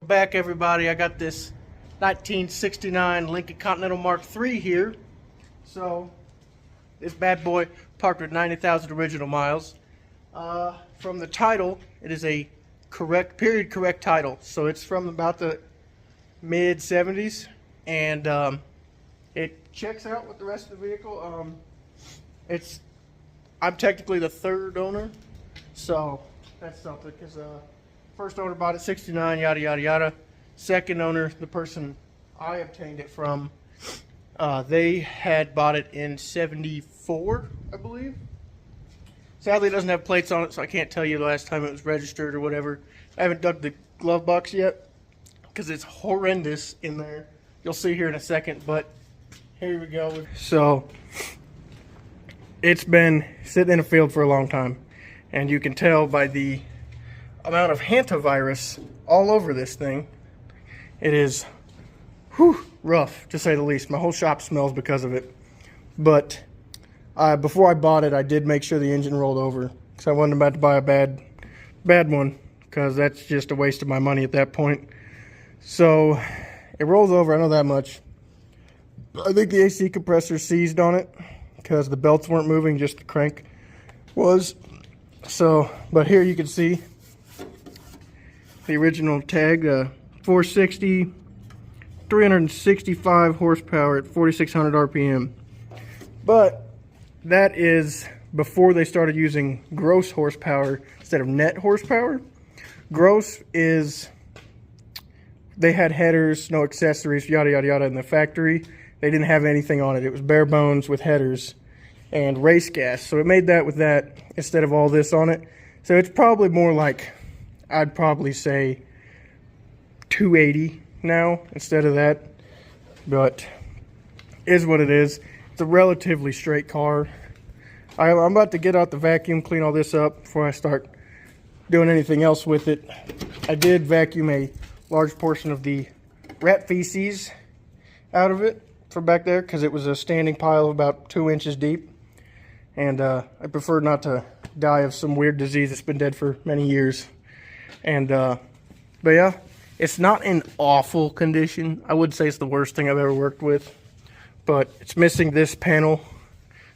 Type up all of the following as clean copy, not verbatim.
Back everybody, I got this 1969 Lincoln Continental Mark III here. So this bad boy parked with 90,000 original miles. From the title, it is a period correct title. So it's from about the mid 70s, and it checks out with the rest of the vehicle. I'm technically the third owner, so that's something, because first owner bought it 69, yada yada yada. Second owner, the person I obtained it from, they had bought it in 74, I believe. Sadly, it doesn't have plates on it, so I can't tell you the last time it was registered or whatever. I haven't dug the glove box yet because it's horrendous in there. You'll see here in a second, but here we go. So it's been sitting in a field for a long time, and you can tell by the amount of hantavirus all over this thing. It is rough, to say the least. My whole shop smells because of it. But before I bought it, I did make sure the engine rolled over, because I wasn't about to buy a bad one, because that's just a waste of my money at that point. So it rolls over, I know that much. I think the AC compressor seized on it, because the belts weren't moving, just the crank was. So, but here you can see the original tag, 460, 365 horsepower at 4,600 RPM. But that is before they started using gross horsepower instead of net horsepower. Gross is, they had headers, no accessories, yada yada yada in the factory. They didn't have anything on it. It was bare bones with headers and race gas. So it made that with that instead of all this on it. So it's probably more like, I'd probably say 280 now instead of that, but is what it is. It's a relatively straight car. I'm about to get out the vacuum, clean all this up before I start doing anything else with it. I did vacuum a large portion of the rat feces out of it from back there, because it was a standing pile of about 2 inches deep, and I prefer not to die of some weird disease that's been dead for many years. And but yeah, it's not in awful condition. I would say it's the worst thing I've ever worked with, but it's missing this panel,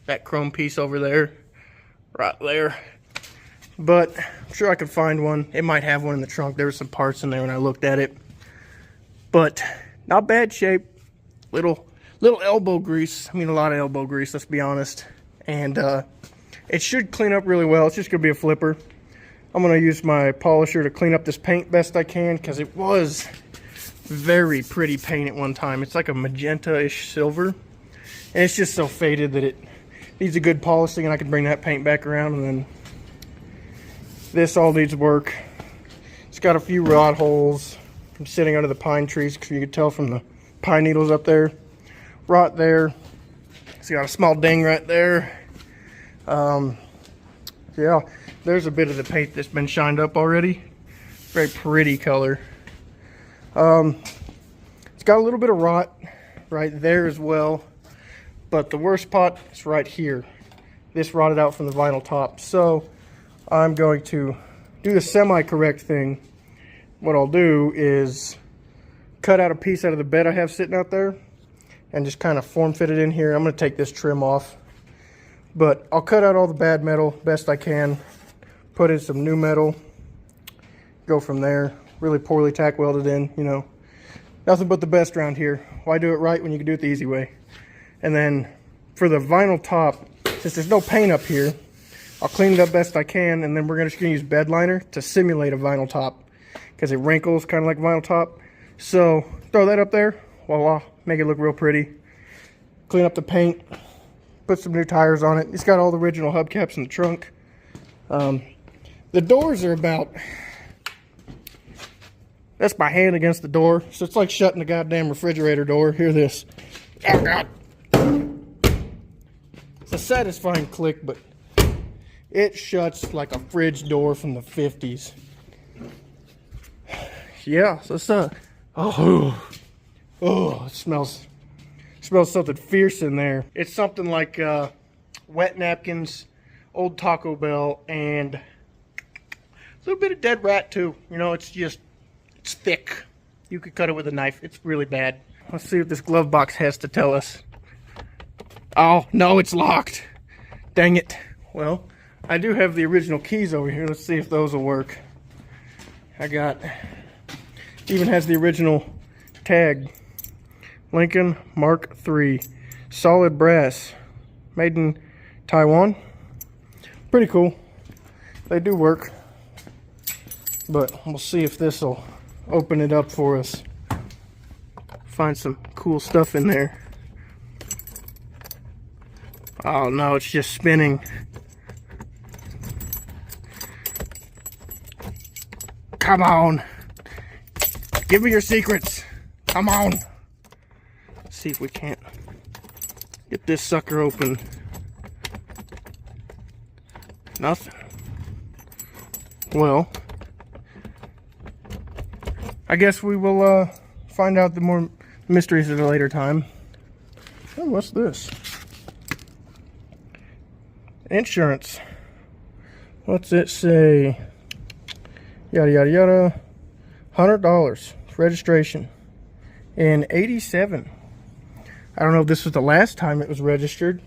that chrome piece over there, right there. But I'm sure I could find one. It might have one in the trunk. There were some parts in there when I looked at it, but not bad shape. Little elbow grease. I mean, a lot of elbow grease, let's be honest. And it should clean up really well. It's just gonna be a flipper. I'm going to use my polisher to clean up this paint best I can, because it was very pretty paint at one time. It's like a magenta-ish silver, and it's just so faded that it needs a good polishing, and I can bring that paint back around. And then this all needs work. It's got a few rot holes from sitting under the pine trees, because you can tell from the pine needles up there. Rot there. It's got a small ding right there. Yeah, there's a bit of the paint that's been shined up already. Very pretty color. It's got a little bit of rot right there as well, but the worst spot is right here. This rotted out from the vinyl top. So I'm going to do the semi-correct thing. What I'll do is cut out a piece out of the bed I have sitting out there and just kind of form fit it in here. I'm going to take this trim off, but I'll cut out all the bad metal best I can, put in some new metal, go from there. Really poorly tack welded in, you know. Nothing but the best around here. Why do it right when you can do it the easy way? And then for the vinyl top, since there's no paint up here, I'll clean it up best I can, and then we're just gonna use bed liner to simulate a vinyl top, because it wrinkles kind of like vinyl top. So throw that up there, voila, make it look real pretty. Clean up the paint, put some new tires on it. It's got all the original hubcaps in the trunk. The doors are about, that's my hand against the door, so it's like shutting the goddamn refrigerator door. Hear this. Oh God. It's a satisfying click, but it shuts like a fridge door from the 50s. Yeah, so it's it smells something fierce in there. It's something like wet napkins, old Taco Bell, and a little bit of dead rat too. You know, it's thick. You could cut it with a knife. It's really bad. Let's see what this glove box has to tell us. Oh, no, it's locked. Dang it. Well, I do have the original keys over here. Let's see if those will work. Even has the original tag. Lincoln Mark III. Solid brass. Made in Taiwan. Pretty cool. They do work. But we'll see if this will open it up for us. Find some cool stuff in there. Oh no, it's just spinning. Come on. Give me your secrets. Come on. Let's see if we can't get this sucker open. Nothing. Well, I guess we will find out the more mysteries at a later time. Oh, what's this? Insurance. What's it say? Yada yada yada. $100 registration in '87. I don't know if this was the last time it was registered,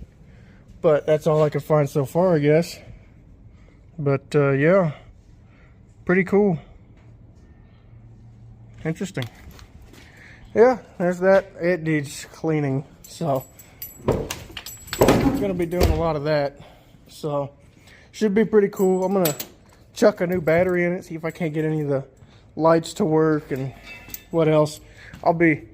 but that's all I could find so far, I guess. But yeah, pretty cool. Interesting. Yeah, there's that. It needs cleaning, so I'm gonna be doing a lot of that. So should be pretty cool. I'm gonna chuck a new battery in it, see if I can't get any of the lights to work, and what else. I'll be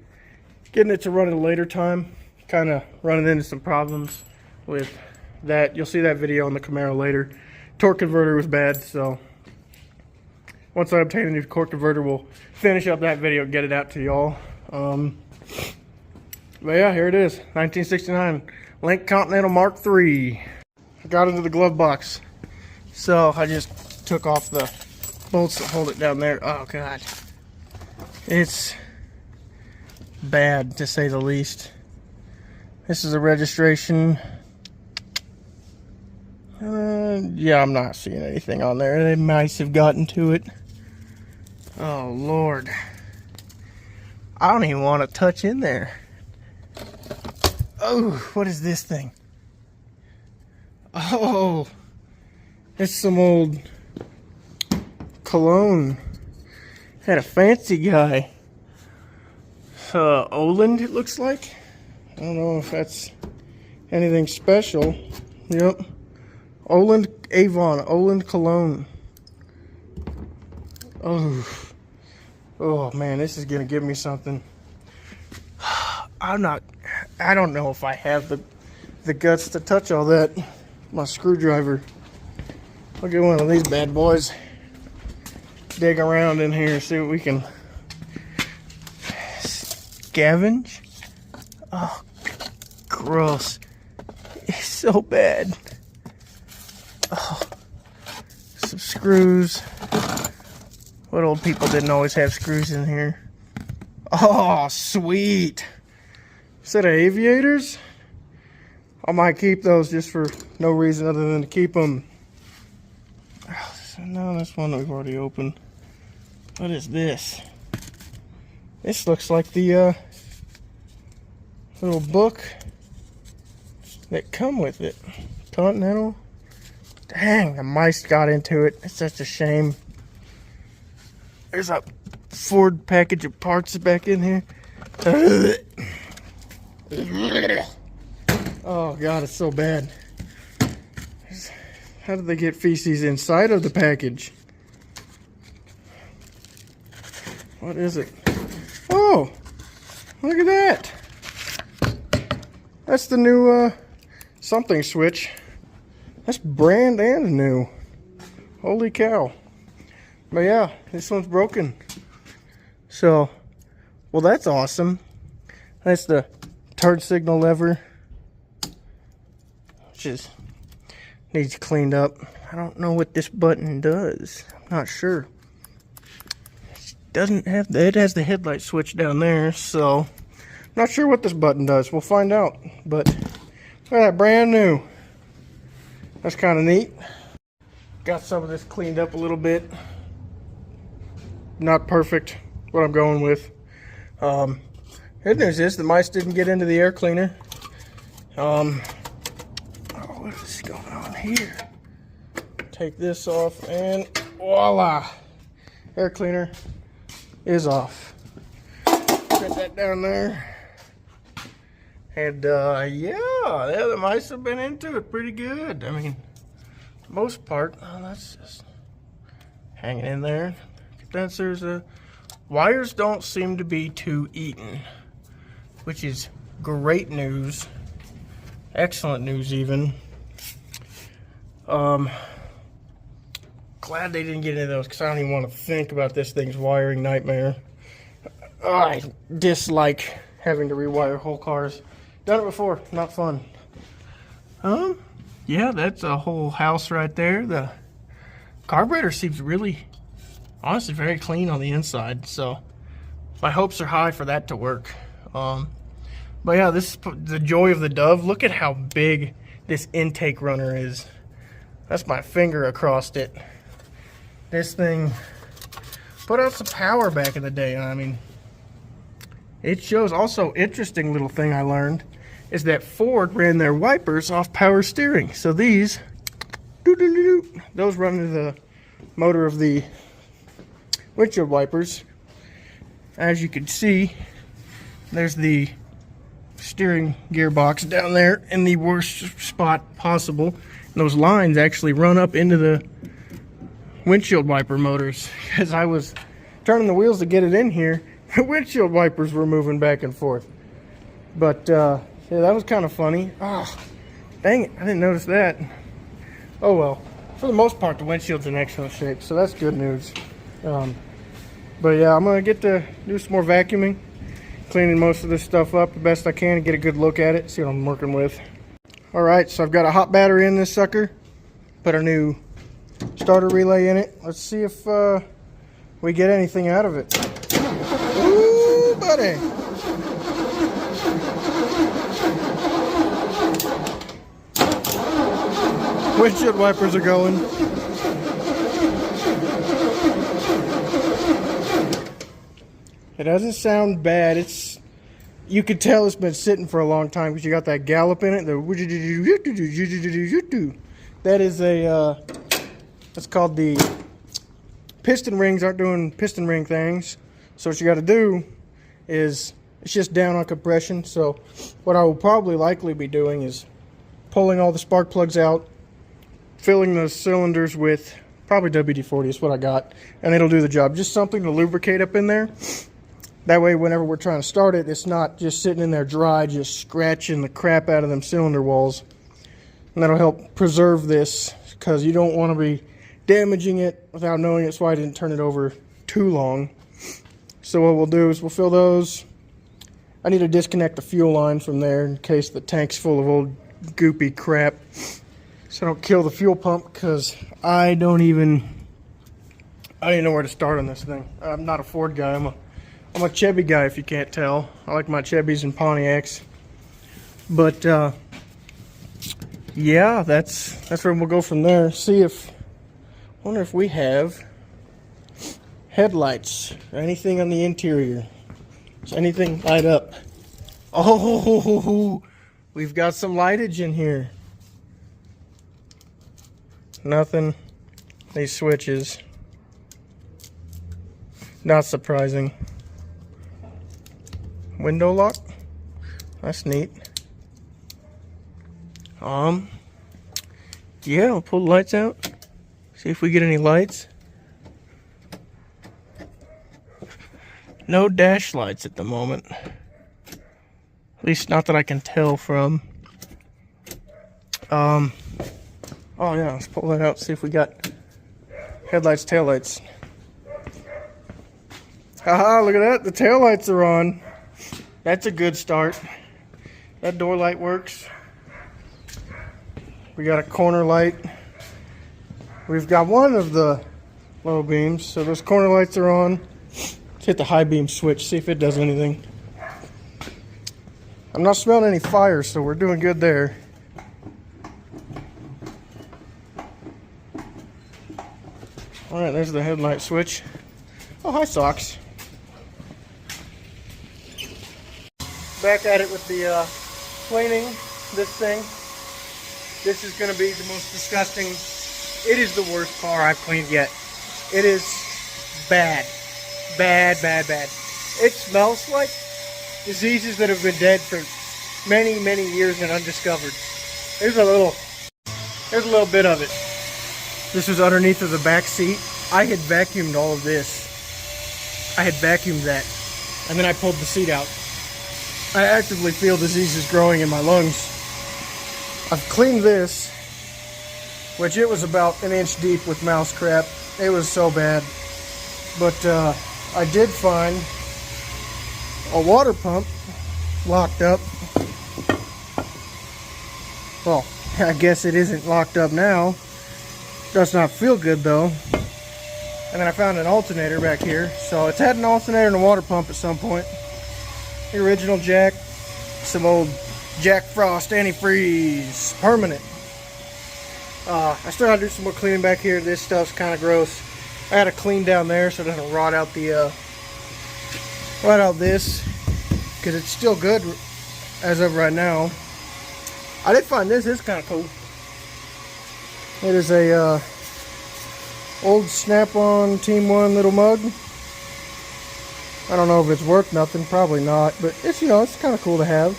getting it to run at a later time. Kind of running into some problems with that. You'll see that video on the Camaro later. Torque converter was bad, so once I obtain a new torque converter, we'll finish up that video and get it out to y'all. But yeah, here it is, 1969 Lincoln Continental Mark III. I got into the glove box, so I just took off the bolts that hold it down there. Oh god, it's bad to say the least. This is a registration. Yeah, I'm not seeing anything on there. They might have gotten to it. Oh lord, I don't even want to touch in there. Oh, what is this thing? Oh, it's some old cologne. Had a fancy guy. Oland, it looks like. I don't know if that's anything special. Yep. Oland Avon, Oland cologne. Oh man, this is gonna give me something. I don't know if I have the guts to touch all that. My screwdriver. I'll get one of these bad boys. Dig around in here, see what we can scavenge. Oh, gross. It's so bad. Oh, some screws. What old people didn't always have screws in here? Oh, sweet. Set of aviators? I might keep those just for no reason other than to keep them. Oh, no, that's one that we've already opened. What is this? This looks like the little book that come with it. Continental. Dang, the mice got into it. It's such a shame. There's a Ford package of parts back in here. Oh god, it's so bad. How did they get feces inside of the package? What is it? Oh, look at that. That's the new something switch. That's brand new. Holy cow. But yeah, this one's broken. So, well, that's awesome. That's the turn signal lever, which needs cleaned up. I don't know what this button does. I'm not sure. It has the headlight switch down there, so not sure what this button does. We'll find out. But look at that, brand new. That's kind of neat. Got some of this cleaned up a little bit. Not perfect, what I'm going with. Good news is the mice didn't get into the air cleaner. Oh, what is going on here? Take this off and voila! Air cleaner is off. Put that down there. And yeah, the other mice have been into it pretty good. I mean, most part. Oh, that's just hanging in there. Condensers, wires don't seem to be too eaten, which is great news. Excellent news, even. Glad they didn't get into those because I don't even want to think about this thing's wiring nightmare. I dislike having to rewire whole cars. Done it before, not fun. Yeah, that's a whole house right there. The carburetor seems really, honestly, very clean on the inside. So my hopes are high for that to work. But yeah, this is the joy of the Dove. Look at how big this intake runner is. That's my finger across it. This thing put out some power back in the day. I mean, it shows. Also, interesting little thing I learned is that Ford ran their wipers off power steering. So these, those run into the motor of the windshield wipers. As you can see, there's the steering gearbox down there in the worst spot possible. And those lines actually run up into the windshield wiper motors. As I was turning the wheels to get it in here, the windshield wipers were moving back and forth. But yeah, that was kind of funny. Oh, dang it, I didn't notice that. Oh well, for the most part the windshield's in excellent shape, so that's good news. But yeah, I'm gonna get to do some more vacuuming, cleaning most of this stuff up the best I can and get a good look at it, see what I'm working with. Alright, so I've got a hot battery in this sucker, put a new starter relay in it. Let's see if we get anything out of it. Ooh, buddy! Windshield wipers are going. It doesn't sound bad. You could tell it's been sitting for a long time because you got that gallop in it. That is that's called the piston rings aren't doing piston ring things. So what you got to do is it's just down on compression. So what I will probably likely be doing is pulling all the spark plugs out, filling those cylinders with probably WD-40 is what I got, and it'll do the job. Just something to lubricate up in there. That way, whenever we're trying to start it, it's not just sitting in there dry, just scratching the crap out of them cylinder walls. And that'll help preserve this, because you don't want to be damaging it without knowing it. That's why I didn't turn it over too long. So what we'll do is we'll fill those. I need to disconnect the fuel line from there in case the tank's full of old goopy crap. So I don't kill the fuel pump, because I don't even know where to start on this thing. I'm not a Ford guy. I'm a Chevy guy, if you can't tell. I like my Chevys and Pontiacs. But yeah, that's where we'll go from there. See if, wonder if we have headlights or anything on the interior. Does anything light up? Oh, we've got some lightage in here. Nothing. These switches. Not surprising. Window lock. That's neat. Yeah, I'll pull the lights out. See if we get any lights. No dash lights at the moment. At least not that I can tell from. Oh yeah, let's pull that out, see if we got headlights, taillights. Haha, look at that, the taillights are on. That's a good start. That door light works. We got a corner light. We've got one of the low beams, so those corner lights are on. Let's hit the high beam switch, see if it does anything. I'm not smelling any fire, so we're doing good there. Alright, there's the headlight switch. Oh, hi, Socks. Back at it with the cleaning this thing. This is going to be the most disgusting. It is the worst car I've cleaned yet. It is bad. Bad, bad, bad. It smells like diseases that have been dead for many, many years and undiscovered. There's a little bit of it. This was underneath of the back seat. I had vacuumed all of this. I had vacuumed that. And then I pulled the seat out. I actively feel diseases growing in my lungs. I've cleaned this, which it was about an inch deep with mouse crap. It was so bad. But I did find a water pump locked up. Well, I guess it isn't locked up now. Does not feel good though. And then I found an alternator back here. So it's had an alternator and a water pump at some point. The original jack. Some old Jack Frost antifreeze. Permanent. I still gotta do some more cleaning back here. This stuff's kind of gross. I had to clean down there so it doesn't rot out the this, because it's still good as of right now. I did find this. It's kind of cool. It is a old Snap-on Team 1 little mug. I don't know if it's worth nothing. Probably not. But it's, you know, it's kind of cool to have.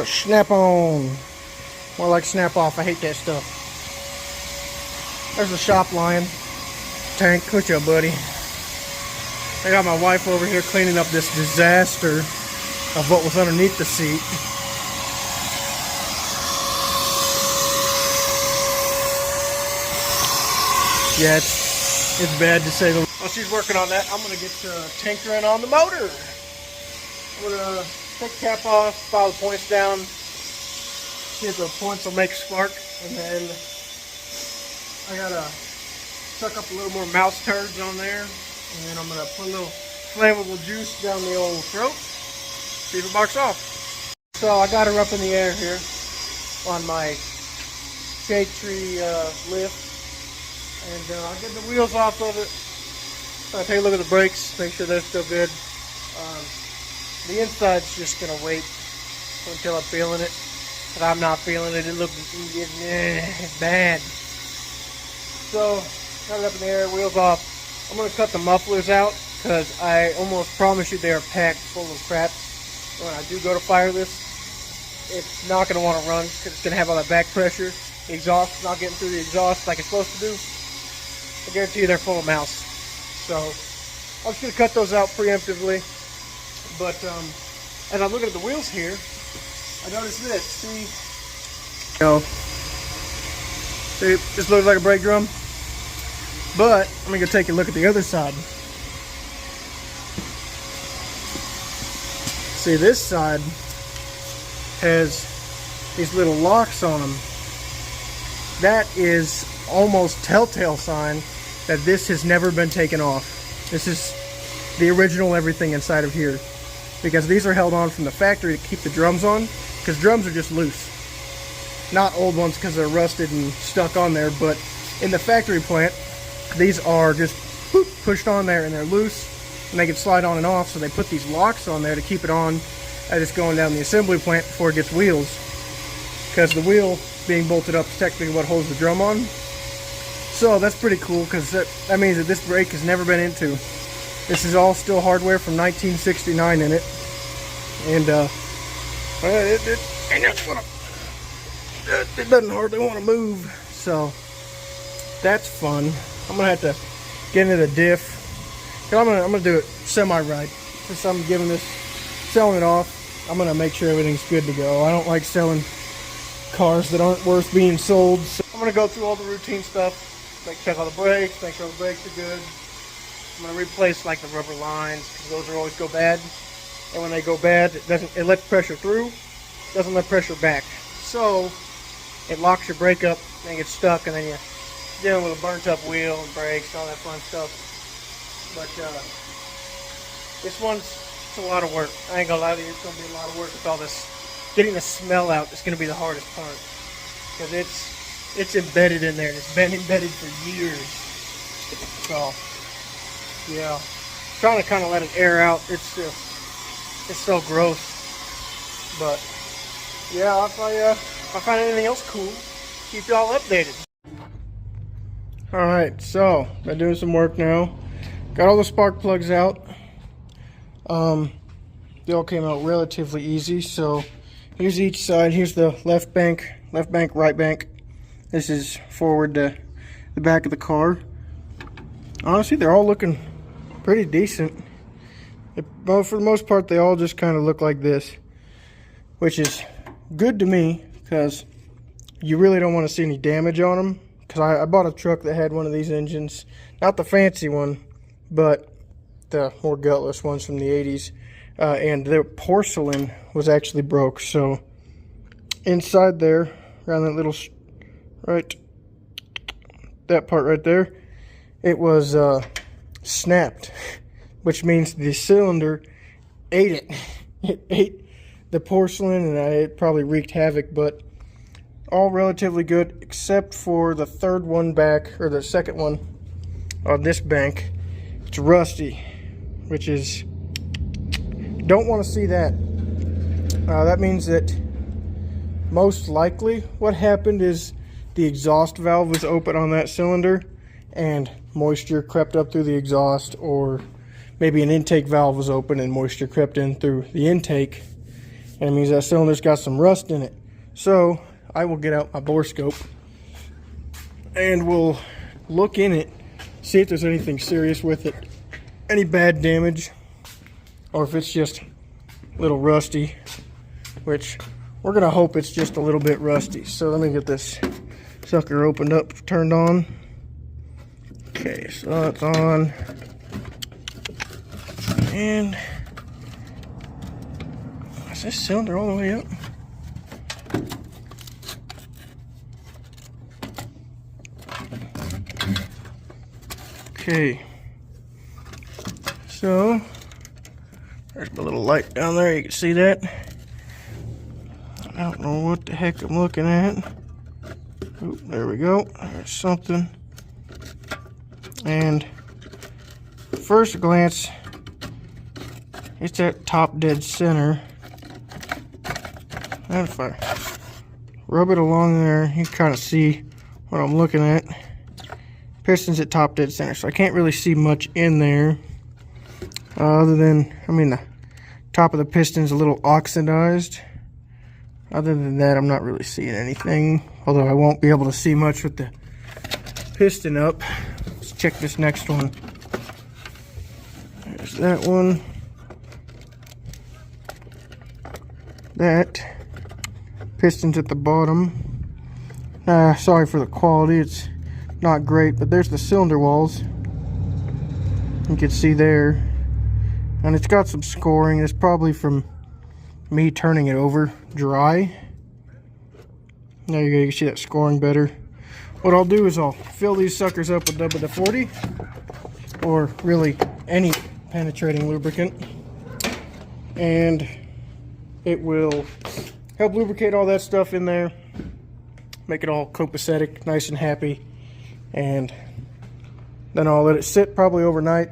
Snap-on. More like Snap-off. I hate that stuff. There's the shop lion. Tank, what's up, buddy? I got my wife over here cleaning up this disaster of what was underneath the seat. Yeah, it's bad to say the least. While she's working on that, I'm going to get tinkering on the motor. I'm going to take the cap off, file the points down, see if the points will make spark, and then I got to suck up a little more mouse turds on there, and then I'm going to put a little flammable juice down the old throat, see if it barks off. So I got her up in the air here on my shade tree lift. And I'll get the wheels off of it. I'll take a look at the brakes, make sure they're still good. The inside's just going to wait until I'm feeling it. But I'm not feeling it. It looks bad. So, got it up in the air, wheels off. I'm going to cut the mufflers out because I almost promise you they are packed full of crap. When I do go to fire this, it's not going to want to run because it's going to have all that back pressure. The exhaust is not getting through the exhaust like it's supposed to do. I guarantee you they're full of mouse. So I'm just going to cut those out preemptively. But as I'm looking at the wheels here, I noticed this. See, this looks like a brake drum. But I'm going to take a look at the other side. See, this side has these little locks on them. That is almost telltale sign that this has never been taken off. This is the original everything inside of here, because these are held on from the factory to keep the drums on, because drums are just loose. Not old ones because they're rusted and stuck on there, but in the factory plant these are just pushed on there and they're loose and they can slide on and off, so they put these locks on there to keep it on as it's going down the assembly plant before it gets wheels, because the wheel being bolted up is technically what holds the drum on. So that's pretty cool, because that means that this brake has never been into. This is all still hardware from 1969 in it, and it doesn't hardly want to move. So that's fun. I'm gonna have to get into the diff. I'm gonna do it semi-right. Since I'm selling it off, I'm gonna make sure everything's good to go. I don't like selling cars that aren't worth being sold. So I'm gonna go through all the routine stuff. Check all the brakes, make sure the brakes are good. I'm gonna replace like the rubber lines, because those are always go bad. And when they go bad, it lets pressure through, doesn't let pressure back. So it locks your brake up, and it gets stuck, and then you're dealing with a burnt up wheel and brakes, all that fun stuff. But this one's a lot of work. I ain't gonna lie to you, it's gonna be a lot of work with all this. Getting the smell out is gonna be the hardest part, because it's embedded in there, and it's been embedded for years. So yeah, trying to kind of let it air out. It's It's so gross. But yeah, if I find anything else cool, keep y'all updated. Alright, so been doing some work now. Got all the spark plugs out. They all came out relatively easy. So here's each side. Here's the left bank, right bank. This is forward to the back of the car. Honestly, they're all looking pretty decent. Well, for the most part, they all just kind of look like this, which is good to me because you really don't want to see any damage on them. Because I bought a truck that had one of these engines, not the fancy one, but the more gutless ones from the 80s, and the porcelain was actually broke. So inside there, around that little that part right there, it was snapped, which means the cylinder ate it. It ate the porcelain, and it probably wreaked havoc. But all relatively good, except for the third one back, or the second one on this bank. It's rusty, which is, don't want to see that. That means that most likely what happened is the exhaust valve was open on that cylinder and moisture crept up through the exhaust, or maybe an intake valve was open and moisture crept in through the intake, and it means that cylinder's got some rust in it. So I will get out my borescope and we'll look in it, see if there's anything serious with it, any bad damage, or if it's just a little rusty, which we're gonna hope it's just a little bit rusty. So let me get this sucker opened up, turned on. Okay, so that's on. And is this cylinder all the way up? Okay, so there's my little light down there, you can see that. I don't know what the heck I'm looking at. Oop, there we go, there's something. And first glance, it's at top dead center. And if I rub it along there, you can kind of see what I'm looking at. Piston's at top dead center, so I can't really see much in there. Other than, I mean, the top of the piston's a little oxidized. Other than that, I'm not really seeing anything. Although I won't be able to see much with the piston up. Let's check this next one. There's that one. That piston's at the bottom. Sorry for the quality, it's not great, but there's the cylinder walls. You can see there. And it's got some scoring. It's probably from me turning it over dry. There you go, you can see that scoring better. What I'll do is I'll fill these suckers up with WD-40, or really any penetrating lubricant, and it will help lubricate all that stuff in there, make it all copacetic, nice and happy. And then I'll let it sit probably overnight,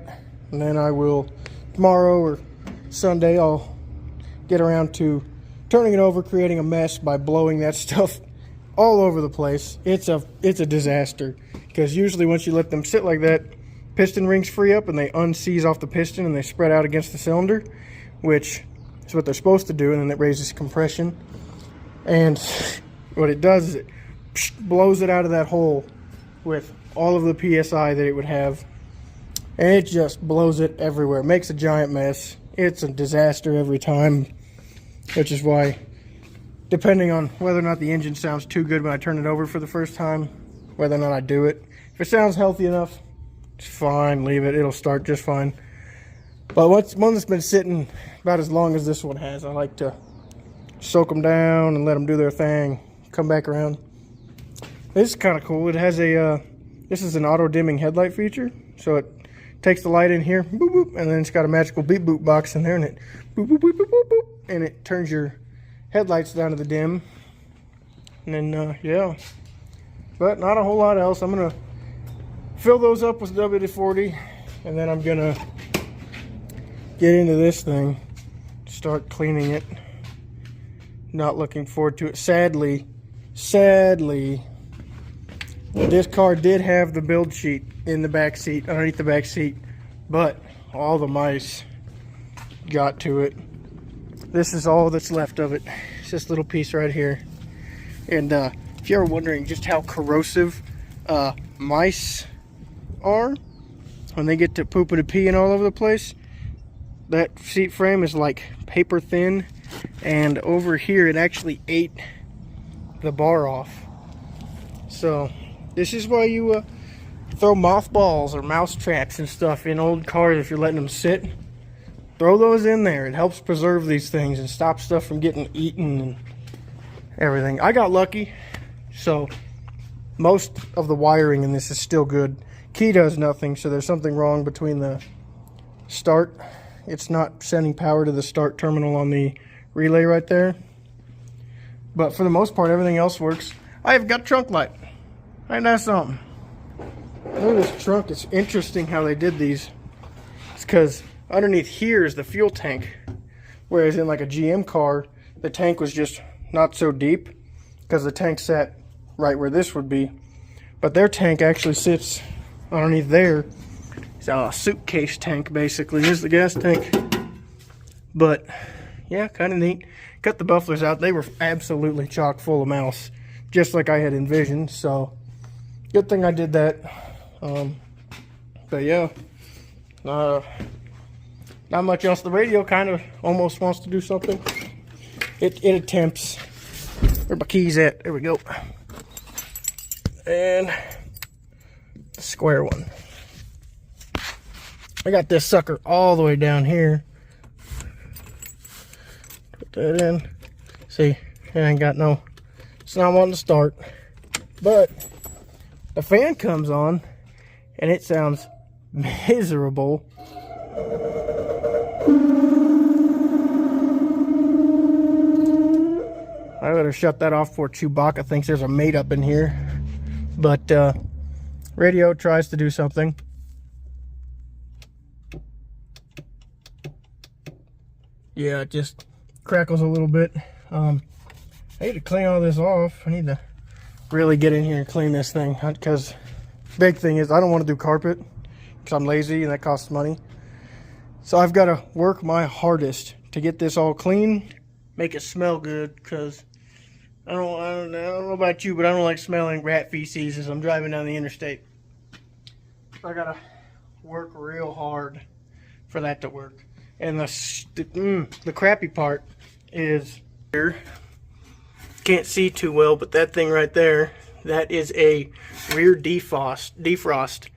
and then I will, tomorrow or Sunday, I'll get around to turning it over, creating a mess by blowing that stuff all over the place. It's a disaster, because usually once you let them sit like that, piston rings free up and they unseize off the piston and they spread out against the cylinder, which is what they're supposed to do, and then it raises compression. And what it does is it blows it out of that hole with all of the PSI that it would have, and it just blows it everywhere. It makes a giant mess. It's a disaster every time, which is why, depending on whether or not the engine sounds too good when I turn it over for the first time, whether or not I do it. If it sounds healthy enough, it's fine, leave it, it'll start just fine. But one that's been sitting about as long as this one has, I like to soak them down and let them do their thing, come back around. This is kind of cool. It has a, this is an auto dimming headlight feature. So it takes the light in here, boop, boop, and then it's got a magical beep boop box in there, and it boop, boop, boop, boop, boop, boop, and it turns your headlights down to the dim. And then, yeah. But not a whole lot else. I'm going to fill those up with WD-40, and then I'm going to get into this thing. start cleaning it. Not looking forward to it. Sadly, this car did have the build sheet in the back seat, underneath the back seat, but all the mice got to it. This is all that's left of it. It's this little piece right here. And if you're wondering just how corrosive mice are when they get to pooping and peeing all over the place, that seat frame is like paper thin, and over here it actually ate the bar off. So this is why you throw mothballs or mouse traps and stuff in old cars if you're letting them sit. Throw those in there. It helps preserve these things and stop stuff from getting eaten and everything. I got lucky, so most of the wiring in this is still good. Key does nothing, so there's something wrong between the start. It's not sending power to the start terminal on the relay right there. But for the most part, everything else works. I have got trunk light. Ain't that something? Look at this trunk. It's interesting how they did these. It's because underneath here is the fuel tank. Whereas in like a GM car, the tank was just not so deep because the tank sat right where this would be. But their tank actually sits underneath there. It's a suitcase tank, basically. Here's the gas tank. But yeah, kind of neat. Cut the mufflers out. They were absolutely chock full of mouse, just like I had envisioned. So good thing I did that. But yeah, not much else. The radio kind of almost wants to do something. It attempts. Where my keys at? There we go. And the square one. I got this sucker all the way down here. Put that in. See, it ain't got no, it's not wanting to start. But the fan comes on and it sounds miserable. I better shut that off before Chewbacca thinks there's a mate up in here. But radio tries to do something. Yeah, it just crackles a little bit. I need to clean all this off. I need to really get in here and clean this thing, because big thing is I don't want to do carpet because I'm lazy and that costs money. So I've got to work my hardest to get this all clean, make it smell good, because I don't know about you, but I don't like smelling rat feces as I'm driving down the interstate. So I gotta work real hard for that to work. And the crappy part is here. Can't see too well, but that thing right there, that is a rear defrost.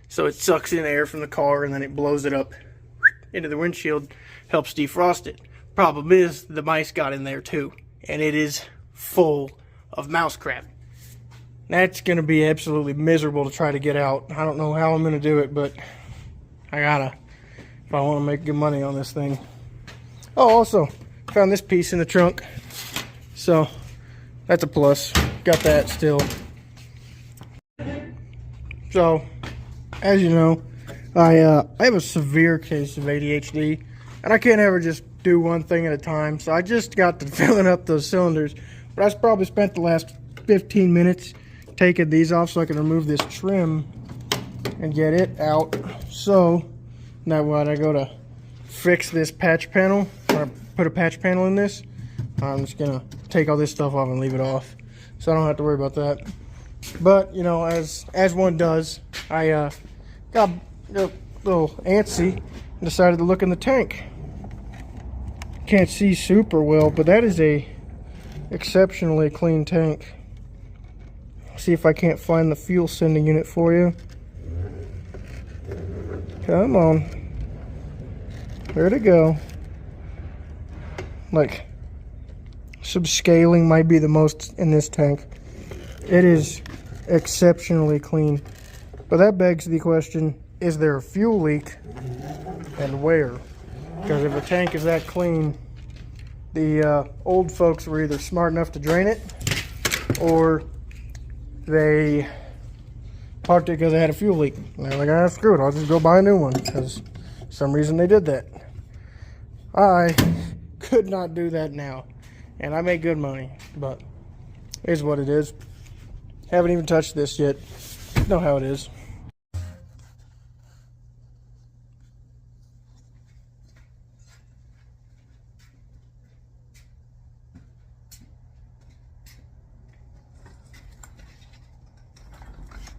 So it sucks in air from the car and then it blows it up into the windshield, helps defrost it. Problem is, the mice got in there too, and it is full of mouse crap. That's gonna be absolutely miserable to try to get out. I don't know how I'm gonna do it, but I gotta, if I want to make good money on this thing. Oh, also found this piece in the trunk, so that's a plus. Got that still. So, as you know, I have a severe case of ADHD, and I can't ever just do one thing at a time. So I just got to filling up those cylinders, but I probably spent the last 15 minutes taking these off so I can remove this trim and get it out. So now when I go to fix this patch panel, when I put a patch panel in this, I'm just gonna take all this stuff off and leave it off, so I don't have to worry about that. But you know, as one does, I got a little antsy and decided to look in the tank. Can't see super well, but that is a exceptionally clean tank. See if I can't find the fuel sending unit for you. Come on. Where'd it go? Like, subscaling might be the most in this tank. It is exceptionally clean. But that begs the question, is there a fuel leak and where? Because if a tank is that clean, the old folks were either smart enough to drain it, or they parked it because they had a fuel leak. And they're like, ah, screw it, I'll just go buy a new one, because for some reason they did that. I could not do that now. And I make good money, but it is what it is. Haven't even touched this yet. Know how it is.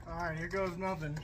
Alright, here goes nothing.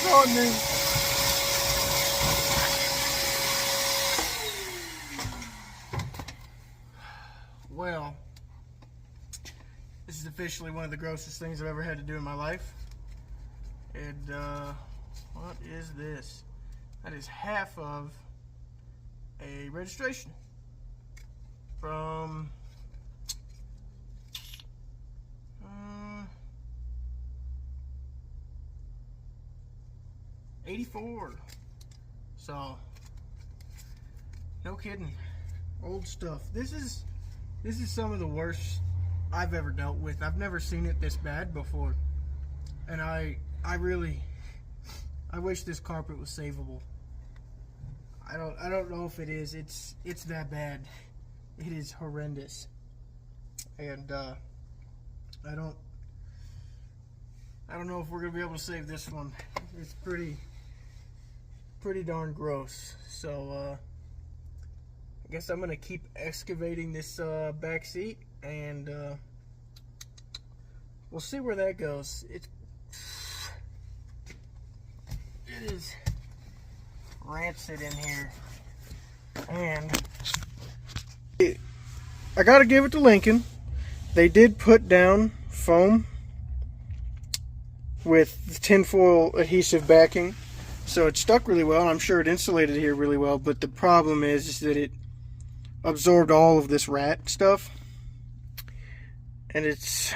on me. Well, this is officially one of the grossest things I've ever had to do in my life. And, what is this? That is half of a registration from 84. So, no kidding. Old stuff. This is some of the worst I've ever dealt with. I've never seen it this bad before. And I wish this carpet was savable. I don't know if it is. It's that bad. It is horrendous. And I don't know if we're gonna be able to save this one. It's pretty darn gross. So I guess I'm gonna keep excavating this back seat, and we'll see where that goes. It is rancid in here, and I gotta give it to Lincoln. They did put down foam with tinfoil adhesive backing, so it stuck really well. I'm sure it insulated here really well, but the problem is that it absorbed all of this rat stuff, and it's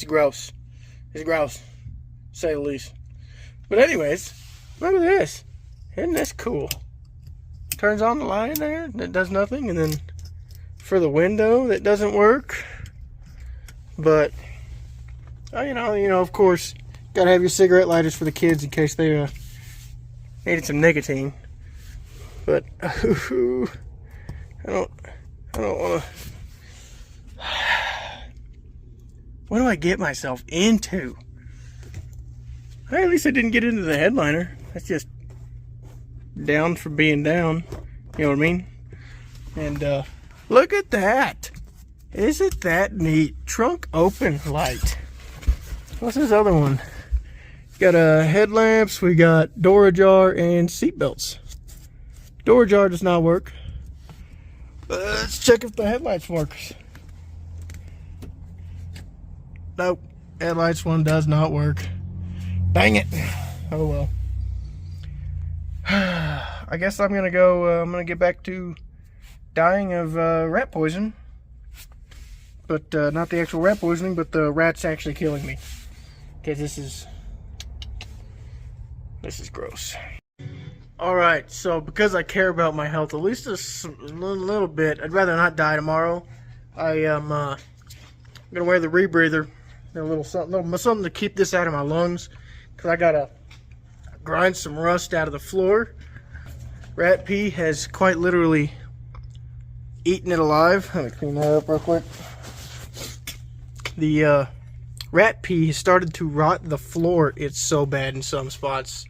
gross. It's gross, to say the least. But anyways, look at this. Isn't this cool? Turns on the light there, that does nothing, and then for the window, that doesn't work. But you know, of course, gotta have your cigarette lighters for the kids in case they needed some nicotine. But I don't want to. What do I get myself into? Hey, at least I didn't get into the headliner. That's just down for being down. You know what I mean? And look at that. Isn't that neat? Trunk open light. What's this other one? Got headlamps, we got door ajar, and seat belts. Door ajar does not work. Let's check if the headlights work. Nope, headlights one does not work. Dang it. Oh well. I guess I'm gonna go. I'm gonna get back to dying of rat poison, but not the actual rat poisoning, but the rats actually killing me. Because this is gross. Alright, so because I care about my health, at least a little bit, I'd rather not die tomorrow. I am gonna wear the rebreather, a little something to keep this out of my lungs, because I gotta grind some rust out of the floor. Rat pee has quite literally eaten it alive. Let me clean that up real quick. The rat pee has started to rot the floor. It's so bad in some spots.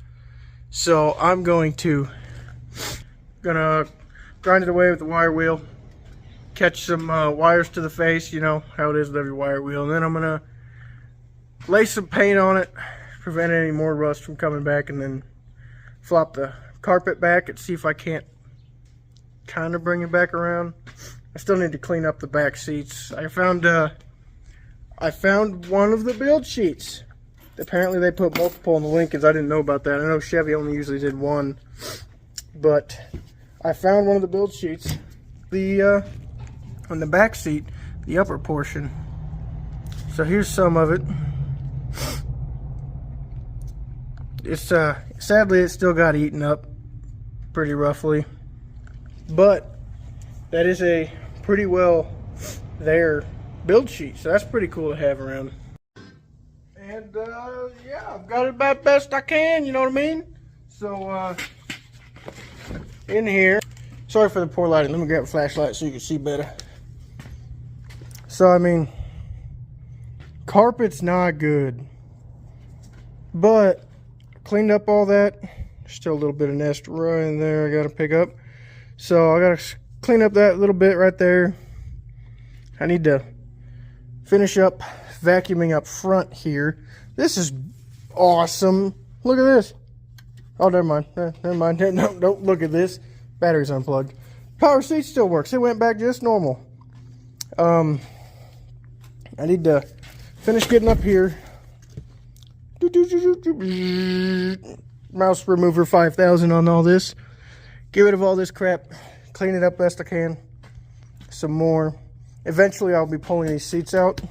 So I'm gonna grind it away with the wire wheel, catch some wires to the face, you know how it is with every wire wheel, and then I'm gonna lay some paint on it, prevent any more rust from coming back, and then flop the carpet back and see if I can't kind of bring it back around. I still need to clean up the back seats. I found one of the build sheets. Apparently they put multiple on the Lincolns. I didn't know about that. I know Chevy only usually did one, but I found one of the build sheets. On the back seat, the upper portion. So here's some of it. It's sadly it still got eaten up pretty roughly, but that is a pretty well there build sheet, so that's pretty cool to have around. And yeah, I've got it about best I can, you know what I mean? So in here, sorry for the poor lighting, let me grab a flashlight so you can see better. So I mean, carpet's not good, but cleaned up all that. Still a little bit of nest right in there I gotta pick up, so I gotta clean up that little bit right there. I need to finish up vacuuming up front here. This is awesome Look at this. Oh, never mind. Never mind. No, don't look at this. Battery's unplugged. Power seat still works. It went back just normal. I need to finish getting up here. Mouse remover 5000 on all this. Get rid of all this crap. Clean it up best I can. Some more. Eventually I'll be pulling these seats out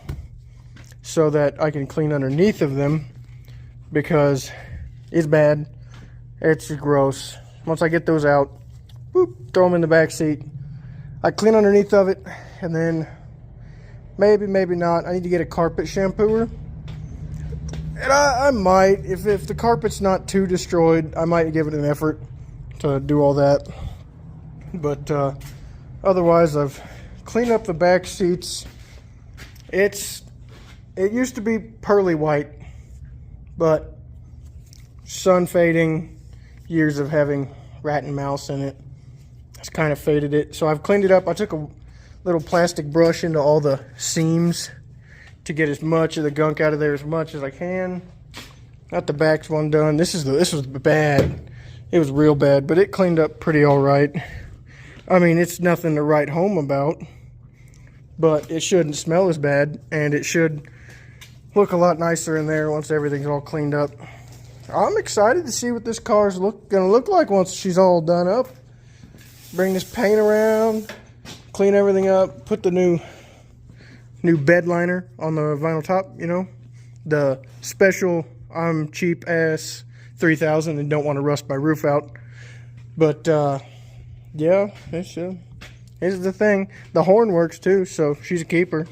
so that I can clean underneath of them, because it's bad. It's gross. Once I get those out, boop, throw them in the back seat. I clean underneath of it, and then maybe not. I need to get a carpet shampooer. And I might, if the carpet's not too destroyed, I might give it an effort to do all that. But otherwise, I've cleaned up the back seats. It used to be pearly white, but sun fading, years of having rat and mouse in it, it's kind of faded it. So I've cleaned it up. I took a little plastic brush into all the seams to get as much of the gunk out of there as much as I can. Got the back's one done. This was bad. It was real bad, but it cleaned up pretty all right. I mean, it's nothing to write home about, but it shouldn't smell as bad, and it should look a lot nicer in there once everything's all cleaned up. I'm excited to see what this car's gonna look like once she's all done up. Bring this paint around, clean everything up, put the new bed liner on the vinyl top, you know, the special I'm cheap ass 3000 and don't want to rust my roof out. But yeah, this is the thing. The horn works too, so she's a keeper.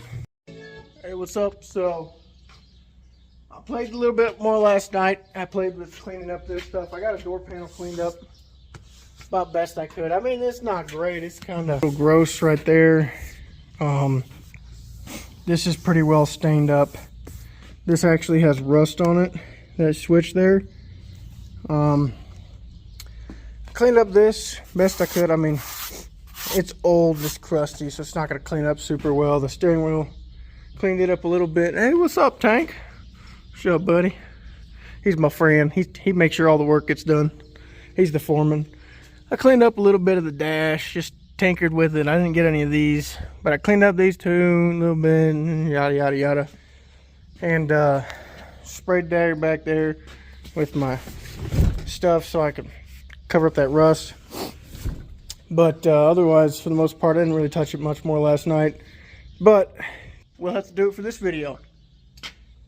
Hey, what's up? So I played a little bit more last night. I played with cleaning up this stuff. I got a door panel cleaned up about best I could. I mean, it's not great. It's kind of gross right there. This is pretty well stained up. This actually has rust on it, that switch there. Cleaned up this best I could. I mean, it's old, it's crusty, so it's not going to clean up super well. The steering wheel, cleaned it up a little bit. Hey, what's up, Tank? What's up, buddy? He's my friend. He makes sure all the work gets done. He's the foreman. I cleaned up a little bit of the dash, just tinkered with it. I didn't get any of these, but I cleaned up these two a little bit, yada yada yada, and sprayed dagger back there with my stuff so I could cover up that rust. But otherwise, for the most part, I didn't really touch it much more last night. But we'll have to do it for this video.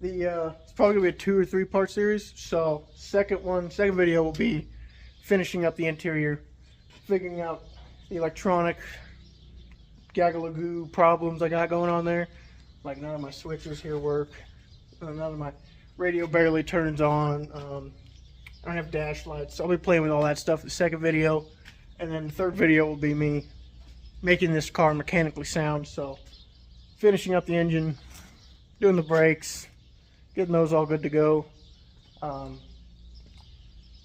It's probably gonna be a 2 or 3 part series. So second video will be finishing up the interior, figuring out the electronic gagalagoo problems I got going on there. Like, none of my switches here work. None of my radio barely turns on. I don't have dash lights. So I'll be playing with all that stuff in the second video. And then the third video will be me making this car mechanically sound. So finishing up the engine, doing the brakes, getting those all good to go. And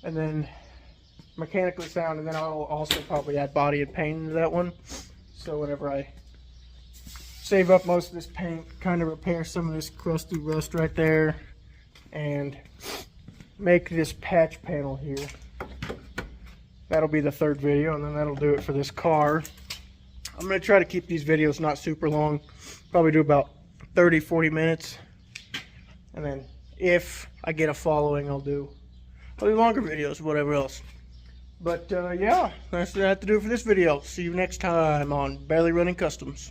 then mechanically sound, and then I'll also probably add body and paint into that one. So whenever I save up most of this paint, kind of repair some of this crusty rust right there, and make this patch panel here. That'll be the third video, and then that'll do it for this car. I'm going to try to keep these videos not super long. Probably do about 30-40 minutes. And then if I get a following, I'll do longer videos, whatever else. But yeah, that's what I have to do for this video. See you next time on Barely Running Customs.